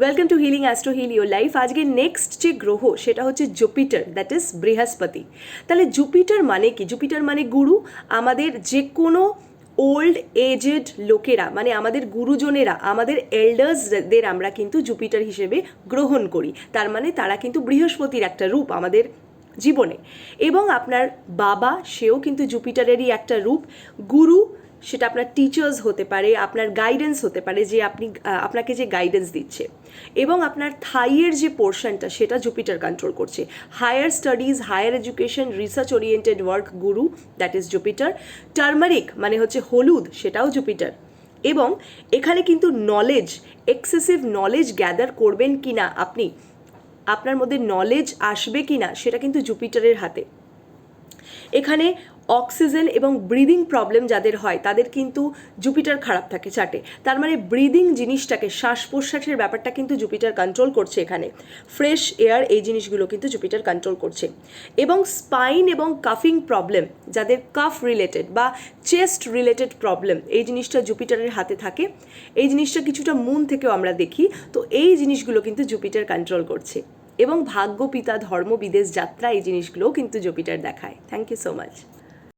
Welcome to healing astro hill your life. আজকে next যে গ্রহ সেটা হচ্ছে জুপিটার, দ্যাট ইজ বৃহস্পতি। তাহলে জুপিটার মানে কি? জুপিটার মানে গুরু। আমাদের যে কোনো ওল্ড এজেড লোকেরা, মানে আমাদের গুরুজনেরা, আমাদের এল্ডার্সদের আমরা কিন্তু জুপিটার হিসেবে গ্রহণ করি। তার মানে তারা কিন্তু বৃহস্পতির একটা রূপ আমাদের জীবনে। এবং আপনার বাবা, সেও কিন্তু জুপিটারেরই একটা রূপ। গুরু, সেটা আপনার টিচার্স হতে পারে, আপনার গাইডেন্স হতে পারে, যে আপনাকে যে গাইডেন্স দিচ্ছে। এবং আপনার থাইয়ের যে পোর্শনটা, সেটা জুপিটার কন্ট্রোল করছে। Higher studies, higher education, research oriented work, guru, that is Jupiter. Turmeric মানে হচ্ছে হলুদ, সেটাও জুপিটার। এবং এখানে কিন্তু নলেজ, এক্সেসিভ নলেজ গ্যাদার করবেন কি না আপনি, আপনার মধ্যে নলেজ আসবে কি না, সেটা কিন্তু জুপিটারের হাতে। এখানে অক্সিজেন এবং ব্রিদিং প্রবলেম যাদের হয় তাদের কিন্তু জুপিটার খারাপ থাকে চার্টে। তার মানে ব্রিদিং জিনিসটাকে, শ্বাস প্রশ্বাসের ব্যাপারটা কিন্তু জুপিটার কন্ট্রোল করছে এখানে। ফ্রেশ এয়ার, এই জিনিসগুলো কিন্তু জুপিটার কন্ট্রোল করছে। এবং স্পাইন এবং কাফিং প্রবলেম, যাদের কাফ রিলেটেড বা চেস্ট রিলেটেড প্রবলেম, এই জিনিসটা জুপিটারের হাতে থাকে। এই জিনিসটা কিছুটা মুন থেকেও আমরা দেখি। তো এই জিনিসগুলো কিন্তু জুপিটার কন্ট্রোল করছে। এবং ভাগ্য, পিতা, ধর্ম, বিদেশ যাত্রা, এই জিনিসগুলোও কিন্তু জুপিটার দেখায়। Thank you so much.